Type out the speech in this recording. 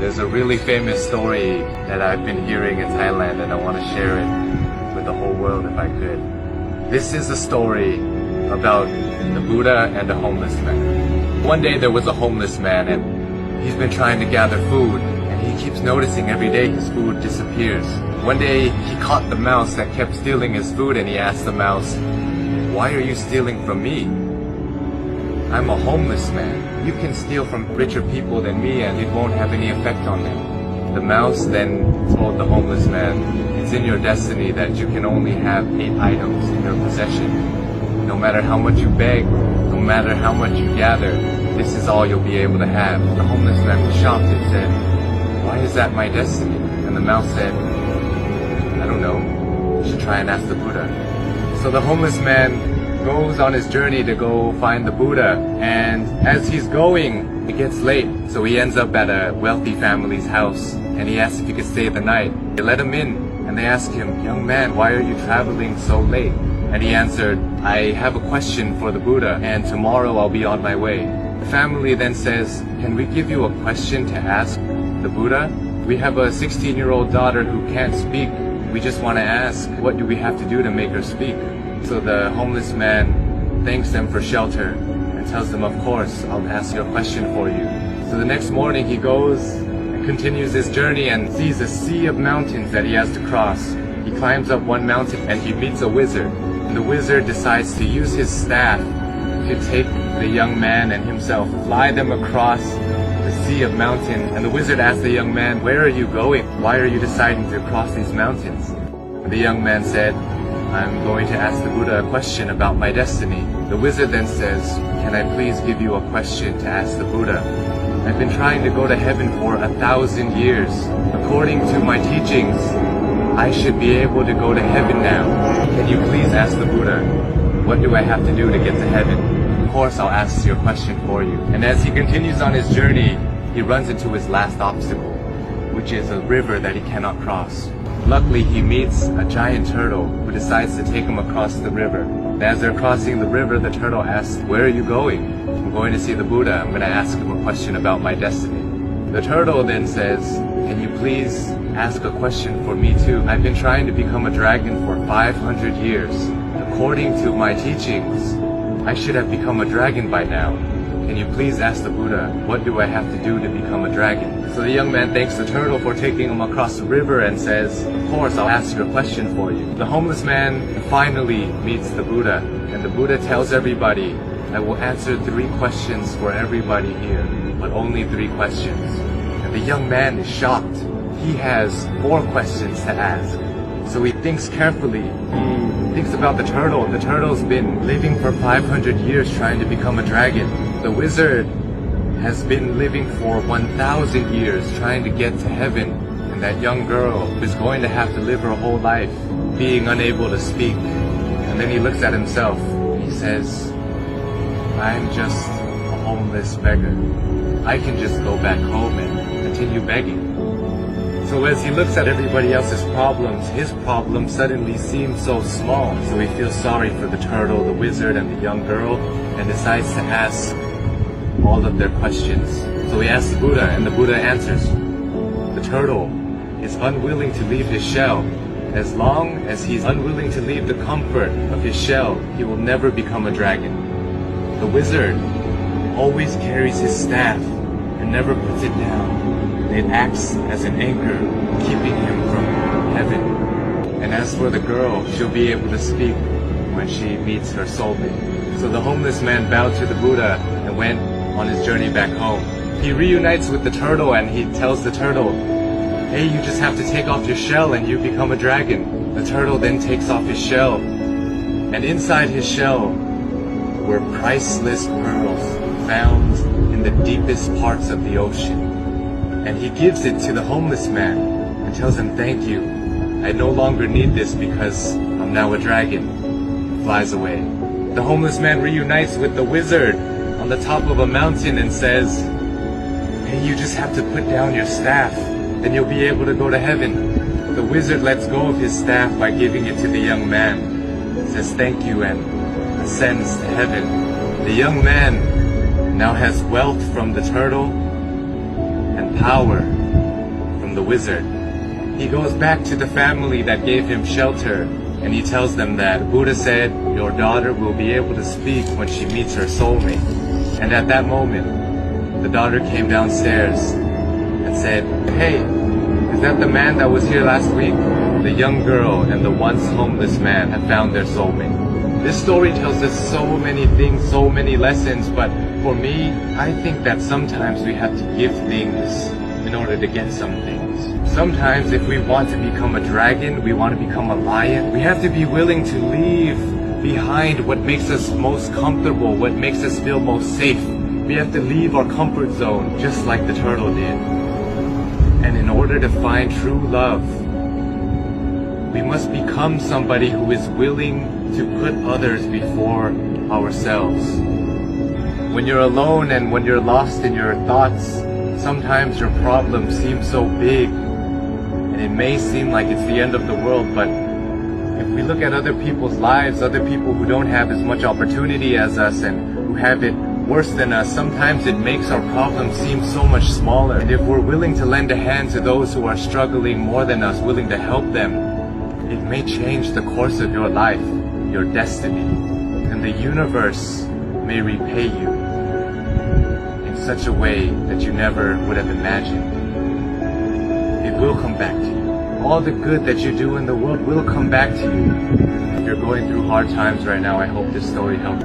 There's a really famous story that I've been hearing in Thailand, and I want to share it with the whole world if I could. This is a story about the Buddha and the homeless man. One day there was a homeless man, and he's been trying to gather food, and he keeps noticing every day his food disappears. One day he caught the mouse that kept stealing his food, and he asked the mouse, "Why are you stealing from me? I'm a homeless man. You can steal from richer people than me and it won't have any effect on them." The mouse then told the homeless man, "It's in your destiny that you can only have 8 items in your possession. No matter how much you beg, no matter how much you gather, this is all you'll be able to have." The homeless man was shocked and said, "Why is that my destiny?" And the mouse said, "I don't know. You should try and ask the Buddha." So the homeless man goes on his journey to go find the Buddha, and as he's going, it gets late, so he ends up at a wealthy family's house, and he asks if he could stay the night. They let him in, and they ask him, "Young man, why are you traveling so late?" And he answered, "I have a question for the Buddha, and tomorrow I'll be on my way." The family then says, "Can we give you a question to ask the Buddha? We have a 16-year-old daughter who can't speak. We just want to ask, what do we have to do to make her speak?" So the homeless man thanks them for shelter and tells them, "Of course, I'll ask your question for you." So the next morning he goes and continues his journey and sees a sea of mountains that he has to cross. He climbs up one mountain and he meets a wizard. And the wizard decides to use his staff to take the young man and himself, fly them across the sea of mountains. And the wizard asks the young man, "Where are you going? Why are you deciding to cross these mountains?" And the young man said, "I'm going to ask the Buddha a question about my destiny." The wizard then says, "Can I please give you a question to ask the Buddha? I've been trying to go to heaven for 1,000 years. According to my teachings, I should be able to go to heaven now. Can you please ask the Buddha, what do I have to do to get to heaven?" "Of course, I'll ask your question for you." And as he continues on his journey, he runs into his last obstacle, which is a river that he cannot cross. Luckily, he meets a giant turtle who decides to take him across the river. And as they're crossing the river, the turtle asks, "Where are you going?" "I'm going to see the Buddha. I'm going to ask him a question about my destiny." The turtle then says, "Can you please ask a question for me too? I've been trying to become a dragon for 500 years. According to my teachings, I should have become a dragon by now. Can you please ask the Buddha, what do I have to do to become a dragon?" So the young man thanks the turtle for taking him across the river and says, "Of course, I'll ask your question for you." The homeless man finally meets the Buddha, and the Buddha tells everybody, "I will answer 3 questions for everybody here, but only 3 questions." And the young man is shocked. He has 4 questions to ask. So he thinks carefully. He thinks about the turtle. The turtle's been living for 500 years trying to become a dragon. The wizard has been living for 1,000 years trying to get to heaven. And that young girl is going to have to live her whole life being unable to speak. And then he looks at himself. He says, "I'm just a homeless beggar. I can just go back home and continue begging." So as he looks at everybody else's problems, his problem suddenly seems so small. So he feels sorry for the turtle, the wizard, and the young girl, and decides to ask all of their questions. So he asks the Buddha, and the Buddha answers, "The turtle is unwilling to leave his shell. As long as he's unwilling to leave the comfort of his shell, he will never become a dragon. The wizard always carries his staff and never puts it down. It acts as an anchor, keeping him from heaven. And as for the girl, she'll be able to speak when she meets her soulmate." So the homeless man bowed to the Buddha and went on his journey back home. He reunites with the turtle and he tells the turtle, "Hey, you just have to take off your shell and you become a dragon." The turtle then takes off his shell, and inside his shell were priceless pearls found in the deepest parts of the ocean. And he gives it to the homeless man and tells him, "Thank you. I no longer need this because I'm now a dragon." Flies away. The homeless man reunites with the wizard on the top of a mountain and says, "Hey, you just have to put down your staff, then you'll be able to go to heaven." The wizard lets go of his staff by giving it to the young man, says thank you, and ascends to heaven. The young man now has wealth from the turtle and power from the wizard. He goes back to the family that gave him shelter, and he tells them that Buddha said, your daughter will be able to speak when she meets her soulmate. And at that moment, the daughter came downstairs and said, hey, is that the man that was here last week? The young girl and the once homeless man have found their soulmate. This story tells us so many things, so many lessons, but for me, I think that sometimes we have to give things in order to get some things. Sometimes if we want to become a dragon, we want to become a lion, we have to be willing to leave behind what makes us most comfortable, what makes us feel most safe. We have to leave our comfort zone, just like the turtle did. And in order to find true love, we must become somebody who is willing to put others before ourselves. When you're alone and when you're lost in your thoughts, sometimes your problems seem so big, and it may seem like it's the end of the world, but if we look at other people's lives, other people who don't have as much opportunity as us and who have it worse than us, sometimes it makes our problems seem so much smaller. And if we're willing to lend a hand to those who are struggling more than us, willing to help them, it may change the course of your life, your destiny, and the universe may repay you in such a way that you never would have imagined. It will come back to you. All the good that you do in the world will come back to you. If you're going through hard times right now, I hope this story helped.